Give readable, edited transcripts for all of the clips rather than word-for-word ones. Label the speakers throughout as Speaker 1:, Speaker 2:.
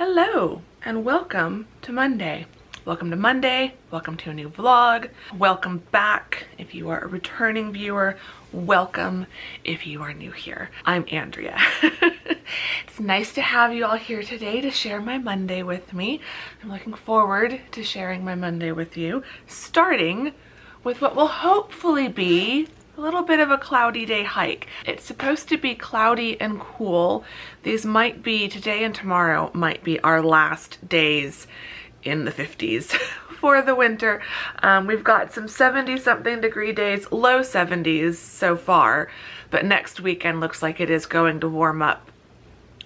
Speaker 1: Hello and welcome to Monday. Welcome to Monday, welcome to a new vlog, welcome back if you are a returning viewer, welcome if you are new here. I'm Andrea. It's nice to have you all here today to share my Monday with me. I'm looking forward to sharing my Monday with you, starting with what will hopefully be a little bit of a cloudy day hike. It's supposed to be cloudy and cool. These might be, today and tomorrow might be our last days in the 50s for the winter. We've got some 70-something degree days, low 70s so far, but next weekend looks like it is going to warm up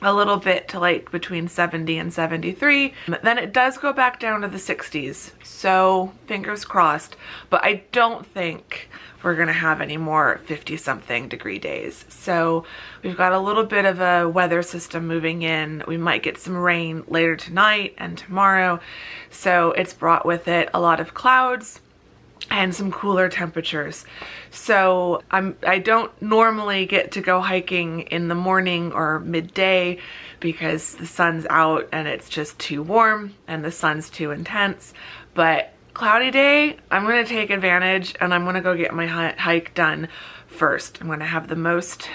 Speaker 1: a little bit to like between 70 and 73. Then it does go back down to the 60s. So fingers crossed, but I don't think we're gonna have any more 50-something degree days. So we've got a little bit of a weather system moving in. We might get some rain later tonight and tomorrow. So it's brought with it a lot of clouds and some cooler temperatures. So I don't normally get to go hiking in the morning or midday because the sun's out and it's just too warm and the sun's too intense. But cloudy day, I'm gonna take advantage and I'm gonna go get my hike done first. I'm gonna have the most,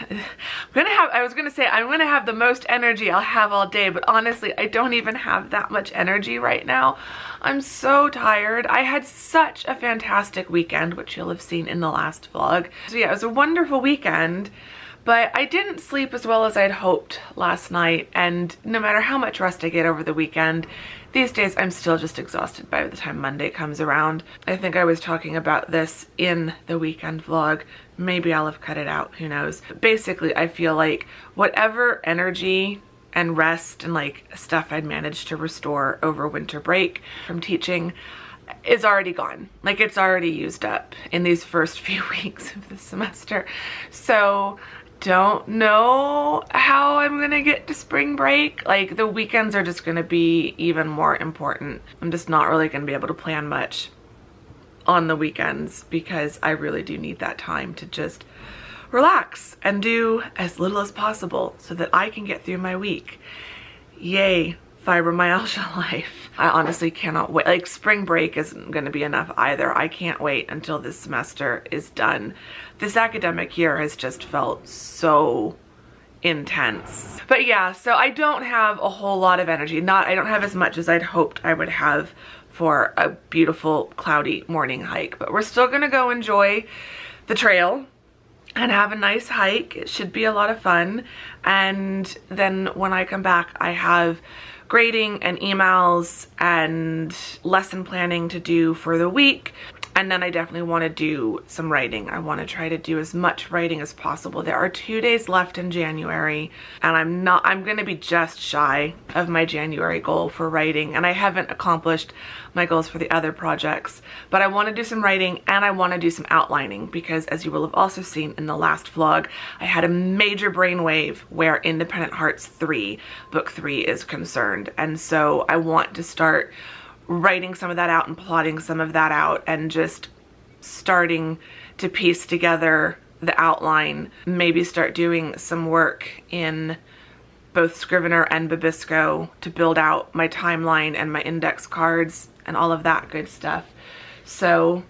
Speaker 1: I was gonna say I'm gonna have the most energy I'll have all day, but honestly, I don't even have that much energy right now. I'm so tired. I had such a fantastic weekend, which you'll have seen in the last vlog. So yeah, it was a wonderful weekend, but I didn't sleep as well as I'd hoped last night, and no matter how much rest I get over the weekend, these days I'm still just exhausted by the time Monday comes around. I think I was talking about this in the weekend vlog. Maybe I'll have cut it out, who knows. But basically, I feel like whatever energy and rest and like stuff I'd managed to restore over winter break from teaching is already gone. Like it's already used up in these first few weeks of the semester. So don't know how I'm gonna get to spring break. Like the weekends are just gonna be even more important. I'm just not really gonna be able to plan much on the weekends because I really do need that time to just relax and do as little as possible so that I can get through my week. Yay, fibromyalgia life. I honestly cannot wait. Like spring break isn't going to be enough either. I can't wait until this semester is done. This academic year has just felt so intense. But yeah, so I don't have a whole lot of energy. I don't have as much as I'd hoped I would have for a beautiful cloudy morning hike, but we're still gonna go enjoy the trail and have a nice hike. It should be a lot of fun. And then when I come back, I have grading and emails and lesson planning to do for the week. And then I definitely want to do some writing. I want to try to do as much writing as possible. There are 2 days left in January, and I'm going to be just shy of my January goal for writing, and I haven't accomplished my goals for the other projects. But I want to do some writing and I want to do some outlining because, as you will have also seen in the last vlog, I had a major brainwave where Independent Hearts 3, book 3 is concerned. And so I want to start writing some of that out and plotting some of that out and just starting to piece together the outline, maybe start doing some work in both Scrivener and Babisco to build out my timeline and my index cards and all of that good stuff. So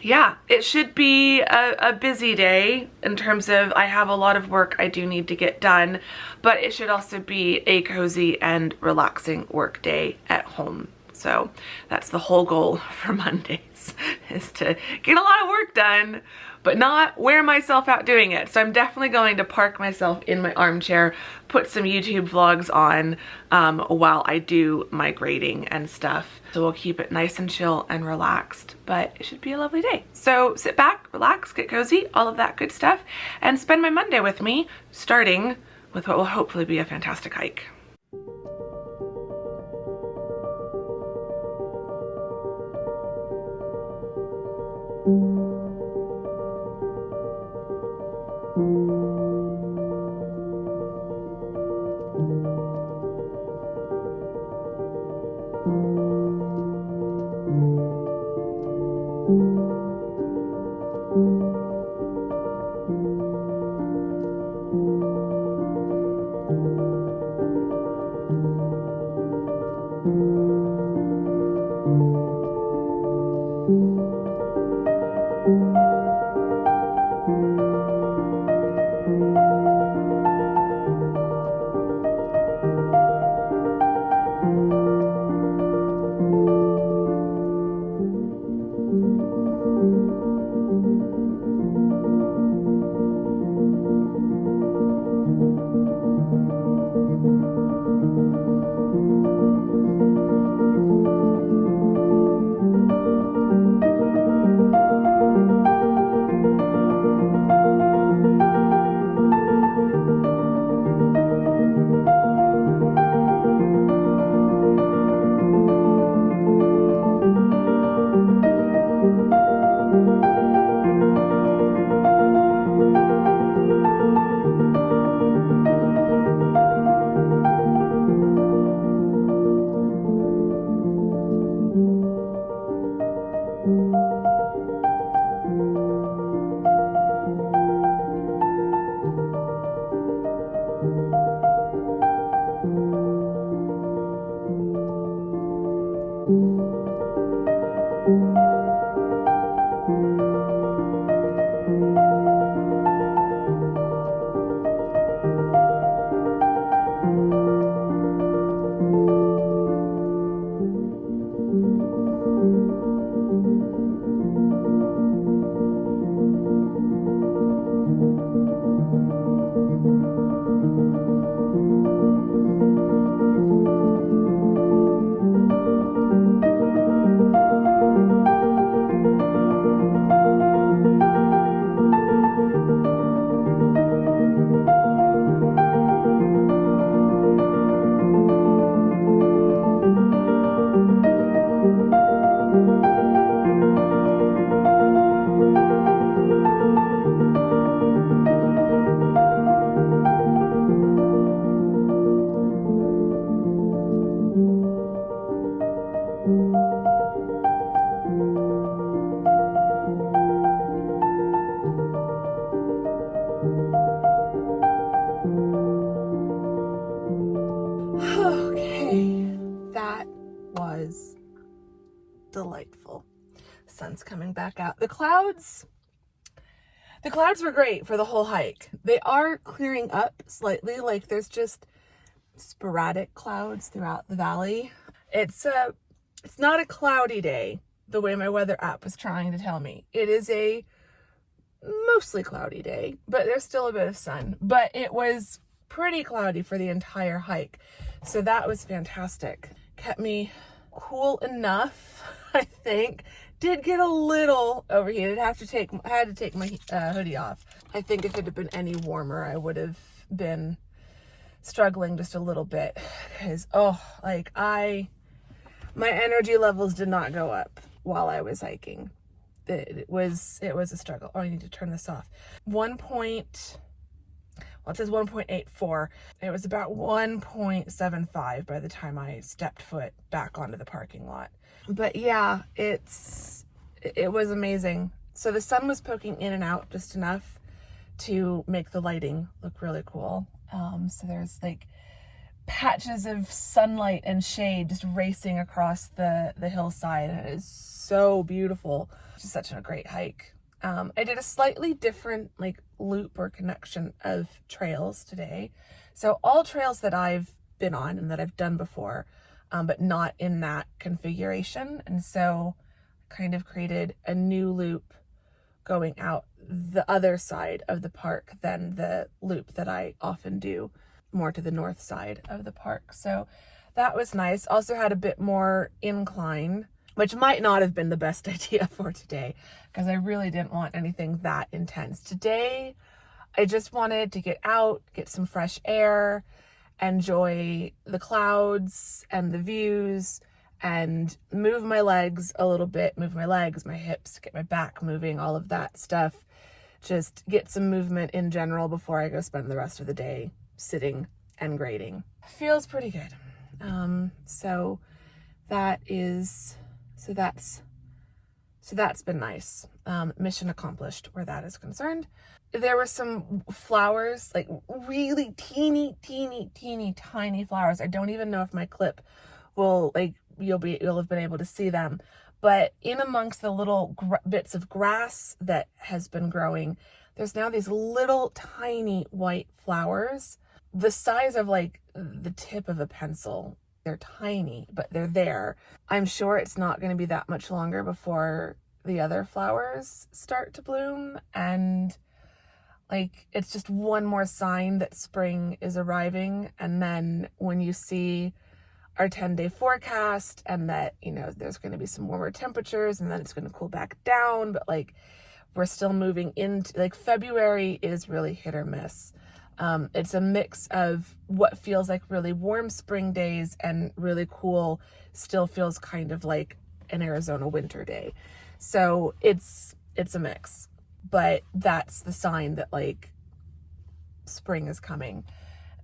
Speaker 1: yeah, it should be a busy day in terms of I have a lot of work I do need to get done, but it should also be a cozy and relaxing work day at home. So that's the whole goal for Mondays, is to get a lot of work done, but not wear myself out doing it. So I'm definitely going to park myself in my armchair, put some YouTube vlogs on while I do my grading and stuff. So we'll keep it nice and chill and relaxed, but it should be a lovely day. So sit back, relax, get cozy, all of that good stuff, and spend my Monday with me, starting with what will hopefully be a fantastic hike. Delightful. Sun's coming back out. The clouds were great for the whole hike. They are clearing up slightly, like there's just sporadic clouds throughout the valley. It's not a cloudy day the way my weather app was trying to tell me. It is a mostly cloudy day, but there's still a bit of sun. But it was pretty cloudy for the entire hike, so that was fantastic. Kept me cool enough, I think. Did get a little overheated. I had to take my hoodie off. I think if it had been any warmer, I would have been struggling just a little bit, because my energy levels did not go up while I was hiking. It was a struggle. Oh, I need to turn this off. It says 1.84. It was about 1.75 by the time I stepped foot back onto the parking lot. But yeah, it was amazing. So the sun was poking in and out just enough to make the lighting look really cool. So there's like patches of sunlight and shade just racing across the hillside. And it is so beautiful. It's just such a great hike. I did a slightly different loop or connection of trails today. So all trails that I've been on and that I've done before, but not in that configuration. And so kind of created a new loop going out the other side of the park than the loop that I often do, more to the north side of the park. So that was nice. Also had a bit more incline, which might not have been the best idea for today, because I really didn't want anything that intense. Today, I just wanted to get out, get some fresh air, enjoy the clouds and the views, and move my legs a little bit, move my legs, my hips, get my back moving, all of that stuff. Just get some movement in general before I go spend the rest of the day sitting and grading. Feels pretty good. So that's been nice. Mission accomplished where that is concerned. There were some flowers, like really teeny tiny flowers. I don't even know if my clip will, like, you'll have been able to see them. But in amongst the little bits of grass that has been growing, there's now these little tiny white flowers, the size of like the tip of a pencil. They're tiny, but they're there. I'm sure it's not going to be that much longer before the other flowers start to bloom, and like, it's just one more sign that spring is arriving. And then when you see our 10-day forecast and that, you know, there's going to be some warmer temperatures and then it's going to cool back down, but like, we're still moving into, like, February is really hit or miss. It's a mix of what feels like really warm spring days and really cool, still feels kind of like an Arizona winter day. So it's a mix, but that's the sign that like spring is coming.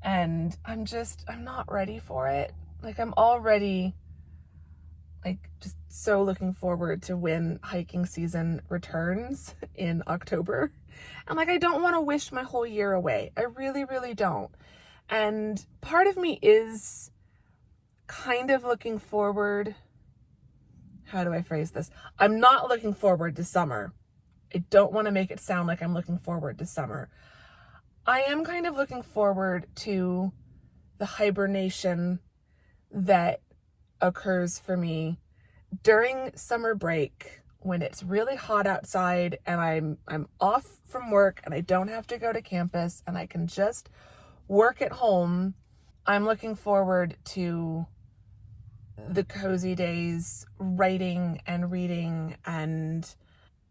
Speaker 1: And I'm not ready for it. Like, I'm already like just so looking forward to when hiking season returns in October. And like, I don't want to wish my whole year away. I really, really don't. And part of me is kind of looking forward. How do I phrase this? I'm not looking forward to summer. I don't want to make it sound like I'm looking forward to summer. I am kind of looking forward to the hibernation that occurs for me during summer break when it's really hot outside and I'm off from work and I don't have to go to campus and I can just work at home. I'm looking forward to the cozy days, writing and reading and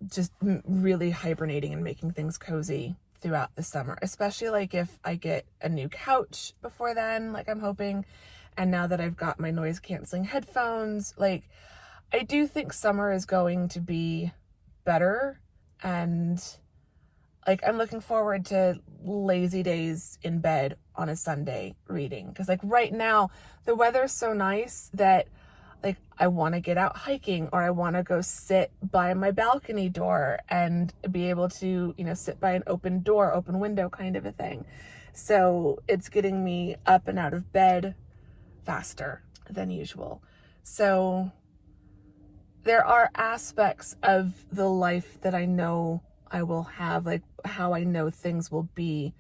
Speaker 1: just really hibernating and making things cozy throughout the summer, especially like if I get a new couch before then, like I'm hoping. And now that I've got my noise canceling headphones, like, I do think summer is going to be better. And like, I'm looking forward to lazy days in bed on a Sunday reading. Cause like right now the weather's so nice that like I want to get out hiking, or I want to go sit by my balcony door and be able to, you know, sit by an open door, open window kind of a thing. So it's getting me up and out of bed faster than usual. So there are aspects of the life that I know I will have, like how I know things will be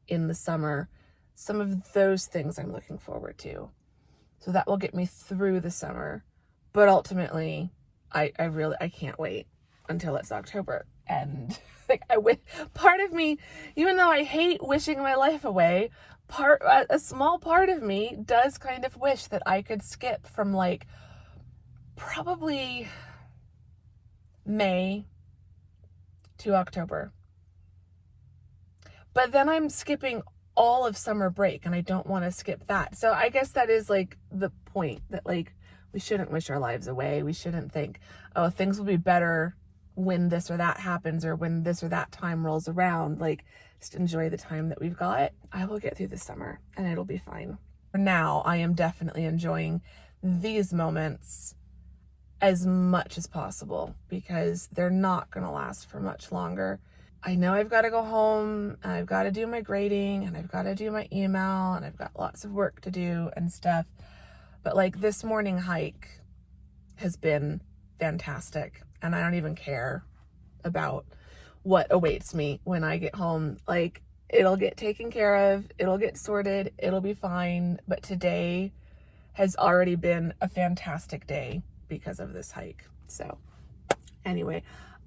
Speaker 1: in the summer. Some of those things I'm looking forward to. So that will get me through the summer. But ultimately, I can't wait until it's October. And like part of me, even though I hate wishing my life away, a small part of me does kind of wish that I could skip from like probably May to October. But then I'm skipping all of summer break and I don't want to skip that. So I guess that is like the point, that like we shouldn't wish our lives away. We shouldn't think, oh, things will be better when this or that happens or when this or that time rolls around. Like, just enjoy the time that we've got. I will get through the summer and it'll be fine. For now, I am definitely enjoying these moments as much as possible because they're not going to last for much longer. I know I've got to go home and I've got to do my grading and I've got to do my email and I've got lots of work to do and stuff. But like, this morning hike has been fantastic and I don't even care about what awaits me when I get home. Like, it'll get taken care of, it'll get sorted, it'll be fine. But today has already been a fantastic day because of this hike. So anyway,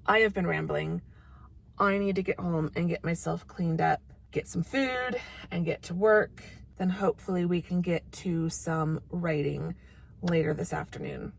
Speaker 1: I have been rambling. I need to get home and get myself cleaned up, get some food and get to work. Then hopefully we can get to some writing later this afternoon.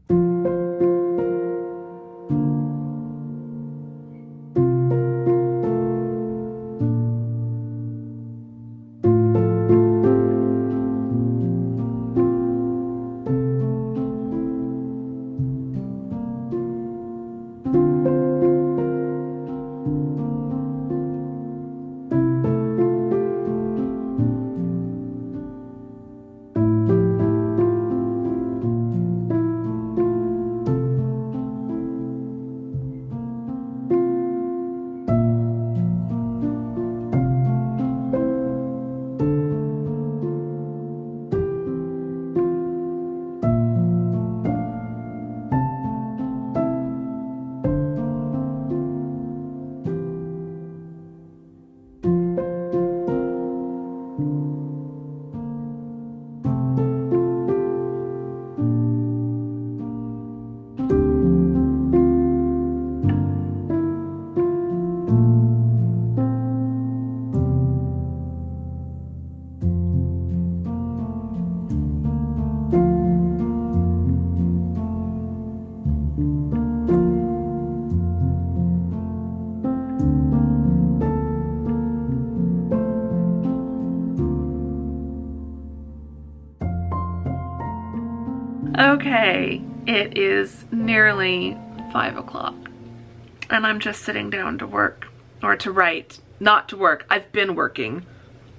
Speaker 1: Okay, it is nearly 5 o'clock and I'm just sitting down to work, or to write, not to work. I've been working.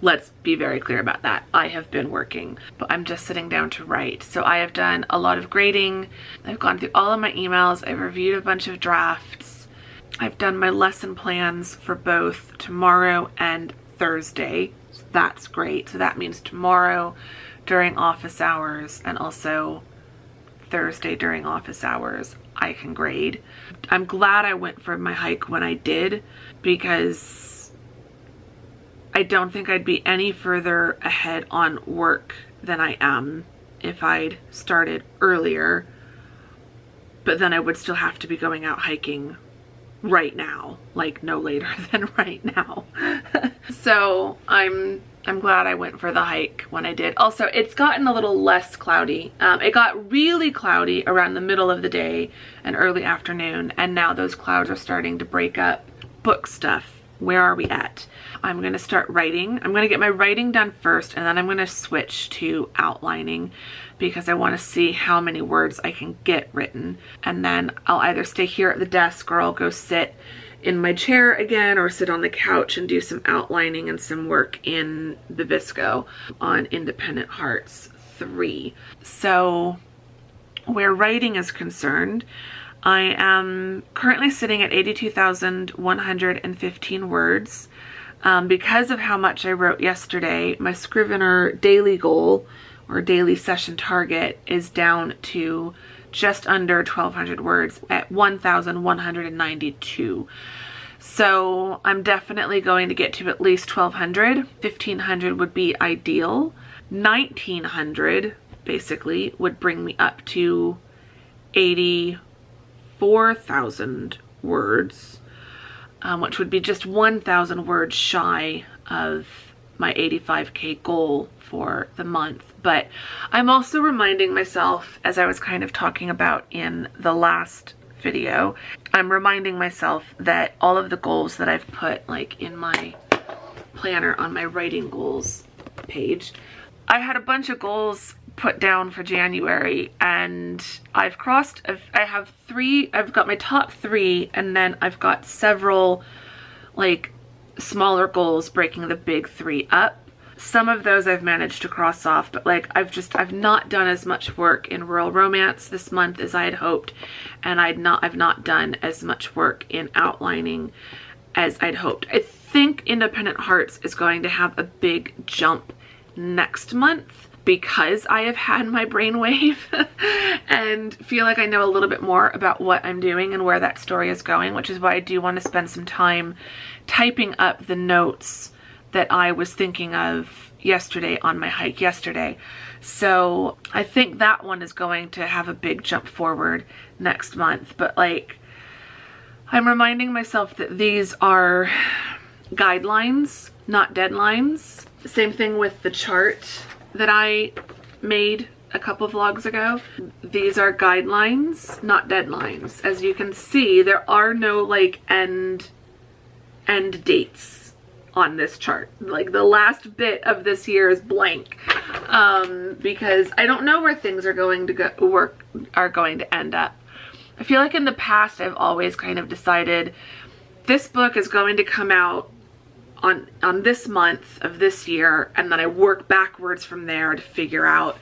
Speaker 1: Let's be very clear about that. I have been working, but I'm just sitting down to write. So I have done a lot of grading. I've gone through all of my emails. I've reviewed a bunch of drafts. I've done my lesson plans for both tomorrow and Thursday. So that's great. So that means tomorrow during office hours and also Thursday during office hours, I can grade. I'm glad I went for my hike when I did, because I don't think I'd be any further ahead on work than I am if I'd started earlier, but then I would still have to be going out hiking right now, like no later than right now. So I'm glad I went for the hike when I did. Also, it's gotten a little less cloudy. It got really cloudy around the middle of the day and early afternoon, and now those clouds are starting to break up. Book stuff. Where are we at? I'm going to start writing. I'm going to get my writing done first, and then I'm going to switch to outlining, because I want to see how many words I can get written. And then I'll either stay here at the desk, or I'll go sit in my chair again, or sit on the couch and do some outlining and some work in Babisco on Independent Hearts 3. So where writing is concerned, I am currently sitting at 82,115 words. Because of how much I wrote yesterday, my Scrivener daily goal, or daily session target, is down to just under 1,200 words at 1,192. So I'm definitely going to get to at least 1,200. 1,500 would be ideal. 1,900 basically would bring me up to 84,000 words, which would be just 1,000 words shy of my 85K goal for the month. But I'm also reminding myself, as I was kind of talking about in the last video, I'm reminding myself that all of the goals that I've put like in my planner on my writing goals page, I had a bunch of goals put down for January, and I've crossed, I have 3, I've got my top 3, and then I've got several like smaller goals breaking the big 3 up. Some of those I've managed to cross off, but like I've not done as much work in rural romance this month as I had hoped, and I've not done as much work in outlining as I'd hoped. I think Independent Hearts is going to have a big jump next month, because I have had my brainwave and feel like I know a little bit more about what I'm doing and where that story is going, which is why I do want to spend some time typing up the notes that I was thinking of yesterday on my hike yesterday. So I think that one is going to have a big jump forward next month. But like, I'm reminding myself that these are guidelines, not deadlines. Same thing with the chart that I made a couple vlogs ago. These are guidelines, not deadlines. As you can see, there are no like end dates on this chart. Like the last bit of this year is blank, because I don't know where things are going to end up. I feel like in the past I've always kind of decided this book is going to come out on this month of this year, and then I work backwards from there to figure out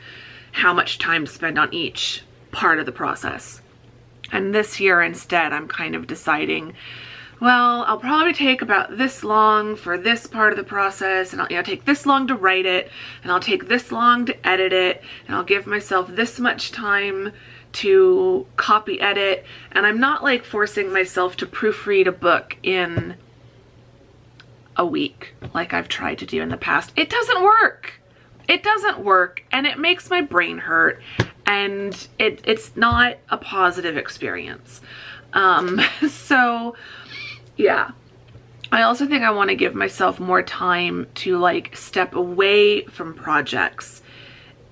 Speaker 1: how much time to spend on each part of the process. And this year instead, I'm kind of deciding, well, I'll probably take about this long for this part of the process, and I'll take this long to write it, and I'll take this long to edit it, and I'll give myself this much time to copy edit. And I'm not like forcing myself to proofread a book in a week like I've tried to do in the past. It doesn't work. It doesn't work, and it makes my brain hurt, and it's not a positive experience. So yeah, I also think I want to give myself more time to like step away from projects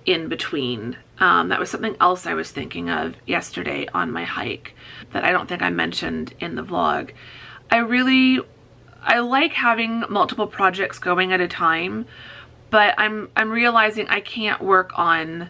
Speaker 1: in between. That was something else I was thinking of yesterday on my hike that I don't think I mentioned in the vlog. I like having multiple projects going at a time, but I'm realizing I can't work on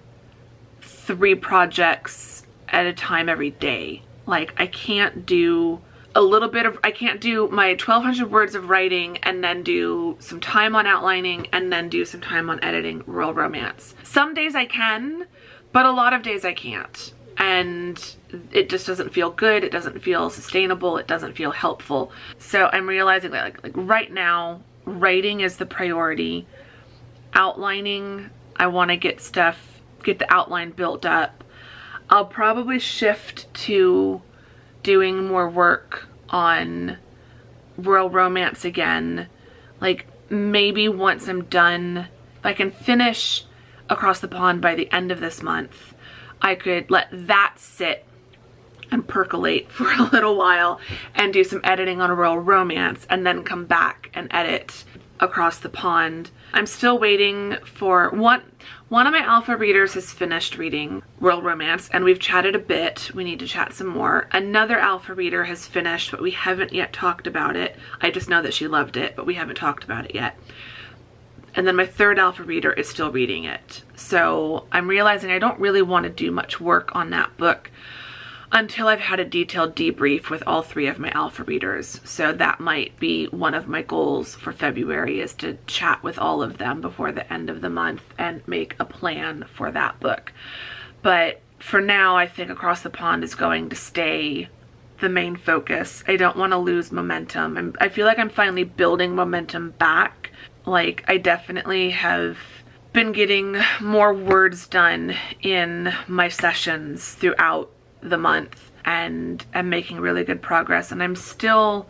Speaker 1: 3 projects at a time every day. Like, I can't do I can't do my 1200 words of writing and then do some time on outlining and then do some time on editing Royal Romance. Some days I can, but a lot of days I can't. And it just doesn't feel good. It doesn't feel sustainable. It doesn't feel helpful. So I'm realizing that like right now, writing is the priority. Outlining, I want to get the outline built up. I'll probably shift to doing more work on Royal Romance again. Like, maybe once I'm done, if I can finish Across the Pond by the end of this month, I could let that sit and percolate for a little while and do some editing on a Royal Romance and then come back and edit Across the Pond. I'm still waiting for one of my alpha readers has finished reading Royal Romance and we've chatted a bit. We need to chat some more. Another alpha reader has finished, but we haven't yet talked about it. I just know that she loved it, but we haven't talked about it yet. And then my 3rd alpha reader is still reading it. So I'm realizing I don't really want to do much work on that book until I've had a detailed debrief with all 3 of my alpha readers. So that might be one of my goals for February, is to chat with all of them before the end of the month and make a plan for that book. But for now, I think Across the Pond is going to stay the main focus. I don't want to lose momentum. I feel like I'm finally building momentum back. Like, I definitely have been getting more words done in my sessions throughout the month and I'm making really good progress, and I'm still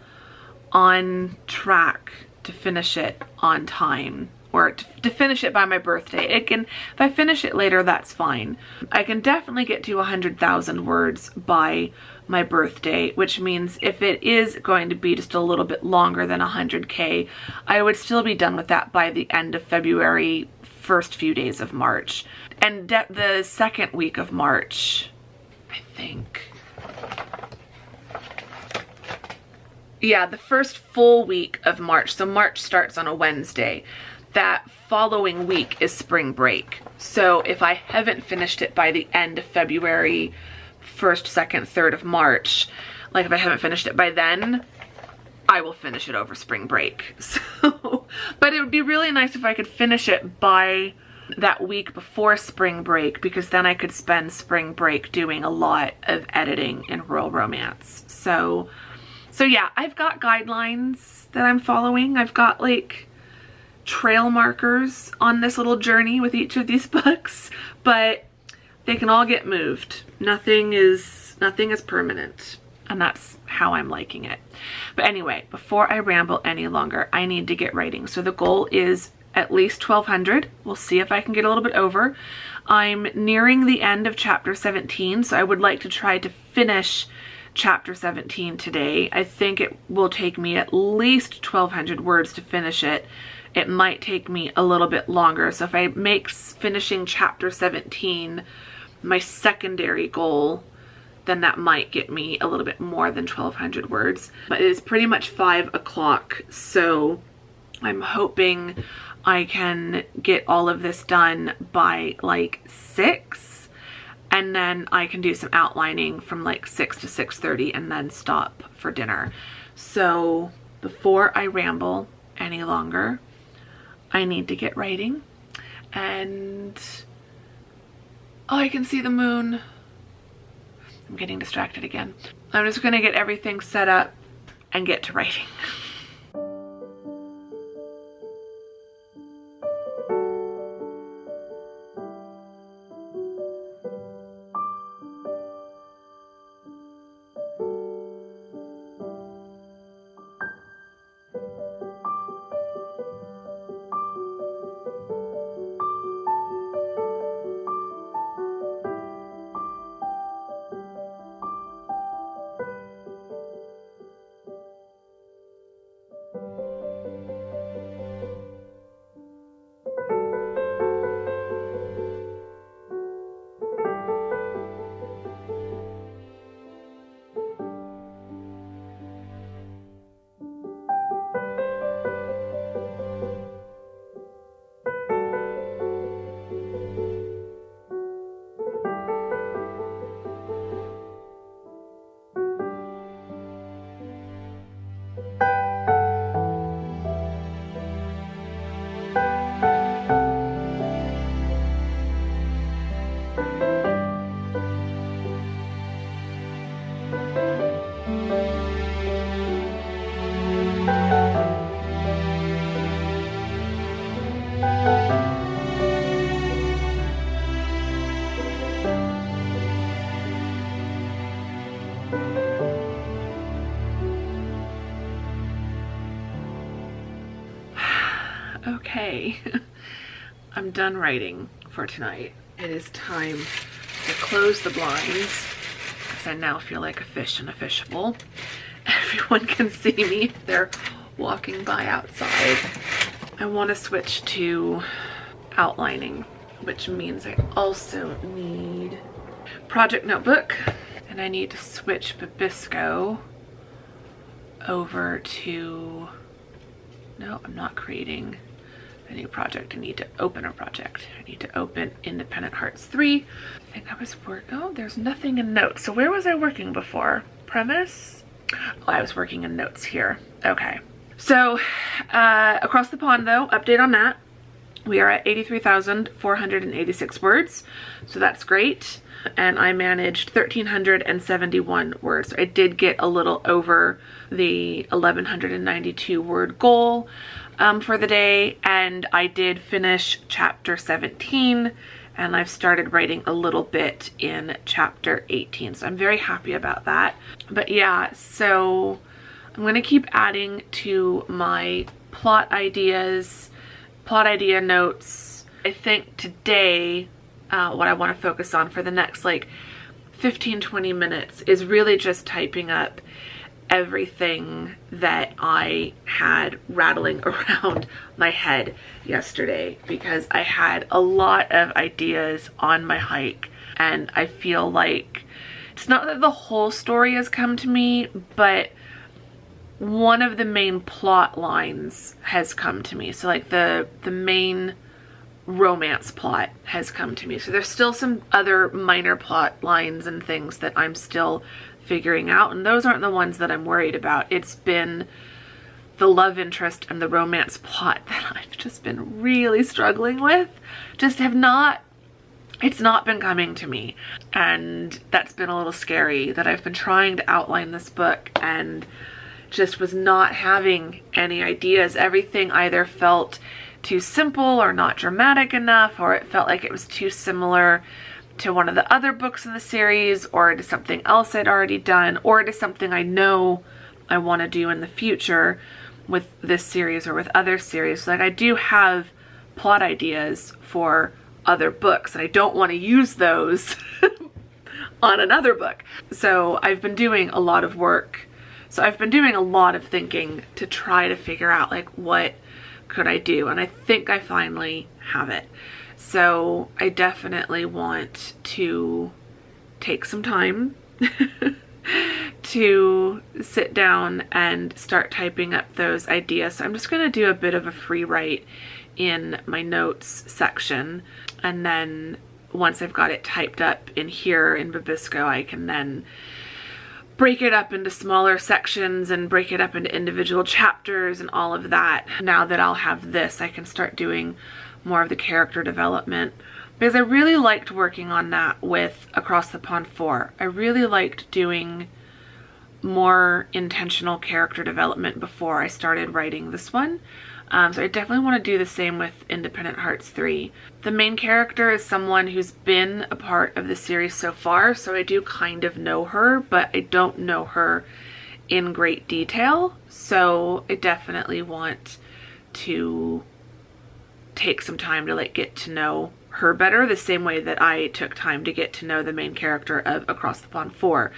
Speaker 1: on track to finish it on time, or to finish it by my birthday. If I finish it later, that's fine. I can definitely get to 100,000 words by my birthday, which means if it is going to be just a little bit longer than 100K, I would still be done with that by the end of February, first few days of March. And the second week of March, I think. Yeah, the first full week of March. So March starts on a Wednesday. That following week is spring break. So if I haven't finished it by the end of February, 1st, 2nd, 3rd of March, like if I haven't finished it by then, I will finish it over spring break. So, but it would be really nice if I could finish it by that week before spring break, because then I could spend spring break doing a lot of editing in Royal Romance. So yeah, I've got guidelines that I'm following. I've got like trail markers on this little journey with each of these books, but they can all get moved. Nothing is permanent, and that's how I'm liking it. But anyway, before I ramble any longer, I need to get writing. So the goal is at least 1,200. We'll see if I can get a little bit over. I'm nearing the end of chapter 17, so I would like to try to finish chapter 17 today. I think it will take me at least 1,200 words to finish it. It might take me a little bit longer. So if I make finishing chapter 17 my secondary goal, then that might get me a little bit more than 1,200 words. But it is pretty much 5 o'clock, so I'm hoping I can get all of this done by like 6, and then I can do some outlining from like 6 to 6:30 and then stop for dinner. So before I ramble any longer, I need to get writing. And oh, I can see the moon. I'm getting distracted again. I'm just gonna get everything set up and get to writing. Okay, I'm done writing for tonight. It is time to close the blinds because I now feel like a fish in a fishbowl. Everyone can see me if they're walking by outside. I want to switch to outlining, which means I also need project notebook, and I need to switch Babisco over to, no, I'm not creating a new project. I need to open a project. I need to open Independent Hearts 3. I think I was oh, there's nothing in notes. So where was I working before? Premise? Oh, I was working in notes here. Okay. So across the pond though, update on that. We are at 83,486 words. So that's great. And I managed 1,371 words. I did get a little over the 1,192 word goal for the day. And I did finish chapter 17. And I've started writing a little bit in chapter 18. So I'm very happy about that. But yeah, so I'm going to keep adding to my plot ideas, plot idea notes. I think today, what I want to focus on for the next like 15-20 minutes is really just typing up everything that I had rattling around my head yesterday, because I had a lot of ideas on my hike, and I feel like it's not that the whole story has come to me, but one of the main plot lines has come to me. So like the main romance plot has come to me. So there's still some other minor plot lines and things that I'm still figuring out, and those aren't the ones that I'm worried about. It's been the love interest and the romance plot that I've just been really struggling with. Just have not, it's not been coming to me, and that's been a little scary, that I've been trying to outline this book and just was not having any ideas. Everything either felt too simple or not dramatic enough, or it felt like it was too similar to one of the other books in the series, or to something else I'd already done, or to something I know I want to do in the future with this series or with other series. Like, I do have plot ideas for other books, and I don't want to use those on another book. So I've been doing a lot of work. So I've been doing a lot of thinking to try to figure out, like, what could I do? And I think I finally have it. So I definitely want to take some time to sit down and start typing up those ideas. So I'm just going to do a bit of a free write in my notes section. And then once I've got it typed up in here in Babisco, I can then break it up into smaller sections and break it up into individual chapters and all of that. Now that I'll have this, I can start doing more of the character development, because I really liked working on that with Across the Pond 4. I really liked doing more intentional character development before I started writing this one. So I definitely want to do the same with Independent Hearts 3. The main character is someone who's been a part of the series so far, so I do kind of know her, but I don't know her in great detail. So I definitely want to take some time to like get to know her better, the same way that I took time to get to know the main character of Across the Pond 4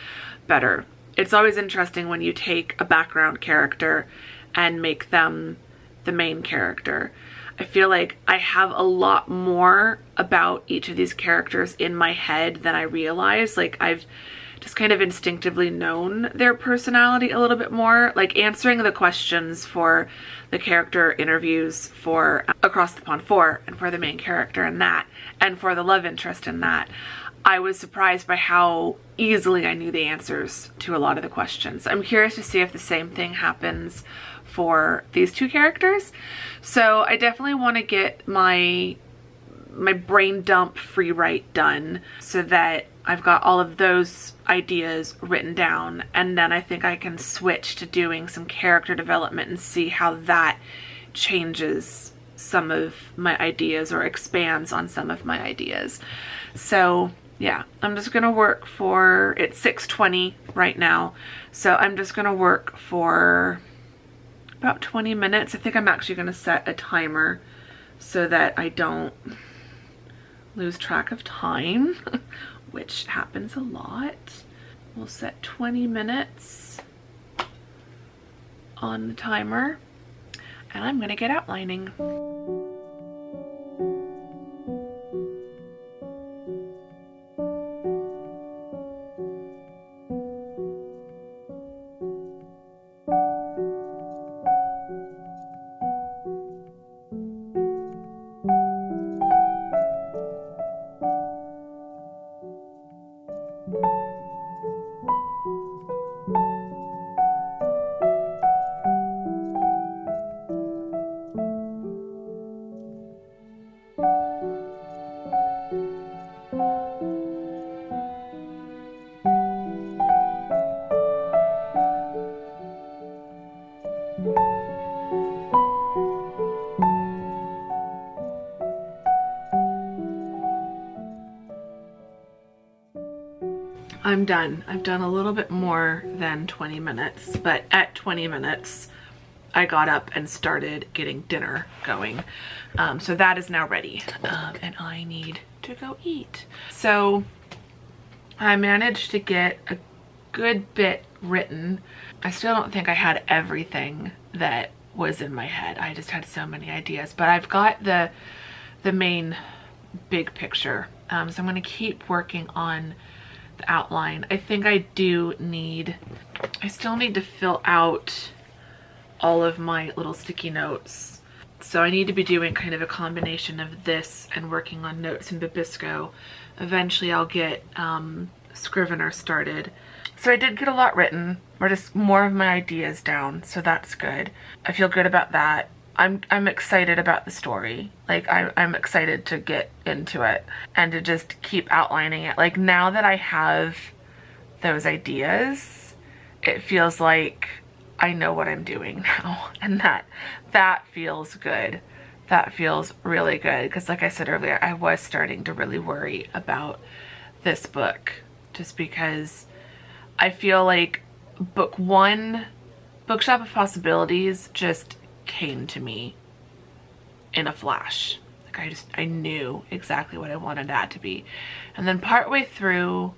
Speaker 1: better. It's always interesting when you take a background character and make them the main character. I feel like I have a lot more about each of these characters in my head than I realize. Like, I've just kind of instinctively known their personality a little bit more. Like, answering the questions for the character interviews for Across the Pond 4 and for the main character in that, and for the love interest in that, I was surprised by how easily I knew the answers to a lot of the questions. I'm curious to see if the same thing happens for these two characters. So I definitely want to get my brain dump free write done so that I've got all of those ideas written down, and then I think I can switch to doing some character development and see how that changes some of my ideas or expands on some of my ideas. So yeah, I'm just gonna work for, it's 6:20 right now, so I'm just gonna work for about 20 minutes. I think I'm actually going to set a timer so that I don't lose track of time, which happens a lot. We'll set 20 minutes on the timer, and I'm going to get outlining. I'm done. I've done a little bit more than 20 minutes, but at 20 minutes, I got up and started getting dinner going. So that is now ready, and I need to go eat. So I managed to get a good bit written. I still don't think I had everything that was in my head. I just had so many ideas, but I've got the main big picture. So I'm going to keep working on the outline. I think I still need to fill out all of my little sticky notes. So I need to be doing kind of a combination of this and working on notes in Babisco. Eventually I'll get Scrivener started. So I did get a lot written, or just more of my ideas down, so that's good. I feel good about that. I'm excited about the story. Like I'm excited to get into it and to just keep outlining it. Like now that I have those ideas, it feels like I know what I'm doing now, and that feels good. That feels really good, because like I said earlier, I was starting to really worry about this book, just because I feel like book one, Bookshop of Possibilities, just came to me in a flash. Like I knew exactly what I wanted that to be. And then partway through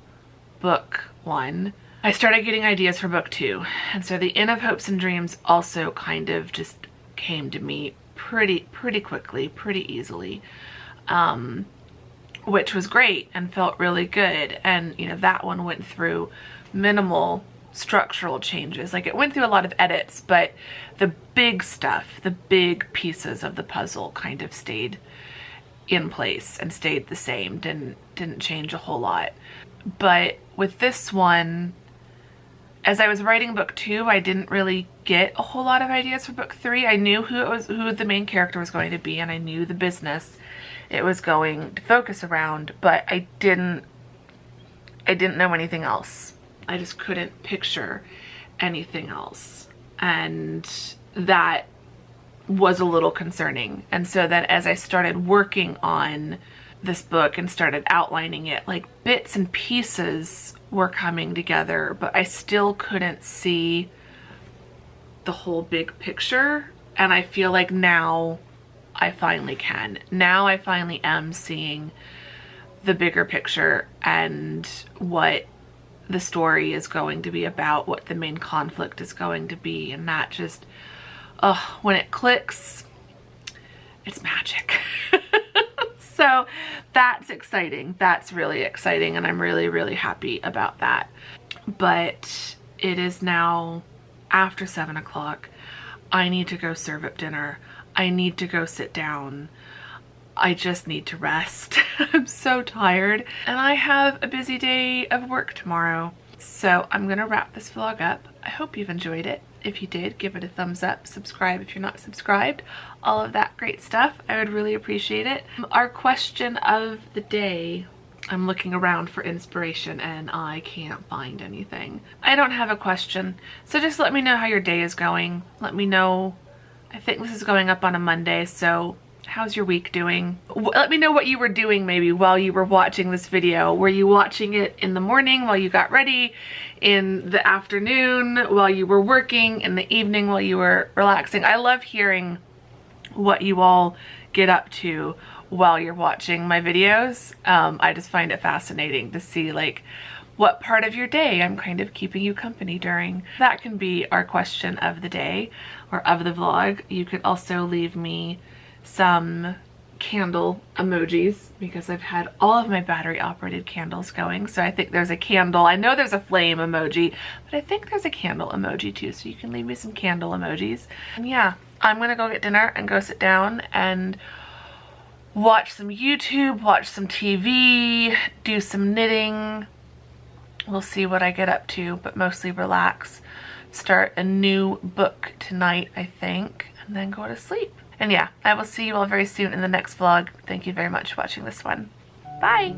Speaker 1: book one, I started getting ideas for book two. And so the Inn of Hopes and Dreams also kind of just came to me pretty quickly, pretty easily, which was great and felt really good. And you know, that one went through minimal structural changes. Like it went through a lot of edits, but the big stuff, the big pieces of the puzzle kind of stayed in place and stayed the same, didn't change a whole lot. But with this one, as I was writing book two, I didn't really get a whole lot of ideas for book three. I knew who the main character was going to be, and I knew the business it was going to focus around, but I didn't know anything else. I just couldn't picture anything else, and that was a little concerning. And so then as I started working on this book and started outlining it, like bits and pieces were coming together, but I still couldn't see the whole big picture. And I feel like now I finally can. Now I finally am seeing the bigger picture and what the story is going to be about, what the main conflict is going to be. And that just, when it clicks, it's magic. So that's exciting. That's really exciting, and I'm really happy about that. But it is now after 7 o'clock. I need to go serve up dinner. I need to go sit down. I just need to rest. I'm so tired, and I have a busy day of work tomorrow. So I'm gonna wrap this vlog up. I hope you've enjoyed it. If you did, give it a thumbs up, subscribe if you're not subscribed, all of that great stuff. I would really appreciate it. Our question of the day, I'm looking around for inspiration and I can't find anything. I don't have a question, so just let me know how your day is going. Let me know. I think this is going up on a Monday, so How's your week doing? Let me know what you were doing maybe while you were watching this video. Were you watching it in the morning while you got ready, in the afternoon while you were working, in the evening while you were relaxing? I love hearing what you all get up to while you're watching my videos. I just find it fascinating to see like what part of your day I'm kind of keeping you company during. That can be our question of the day or of the vlog. You could also leave me some candle emojis because I've had all of my battery operated candles going. So I think there's a candle. I know there's a flame emoji, but I think there's a candle emoji too. So you can leave me some candle emojis. And yeah, I'm gonna go get dinner and go sit down and watch some YouTube, watch some TV, do some knitting. We'll see what I get up to, but mostly relax. Start a new book tonight, I think, and then go to sleep. And yeah, I will see you all very soon in the next vlog. Thank you very much for watching this one. Bye!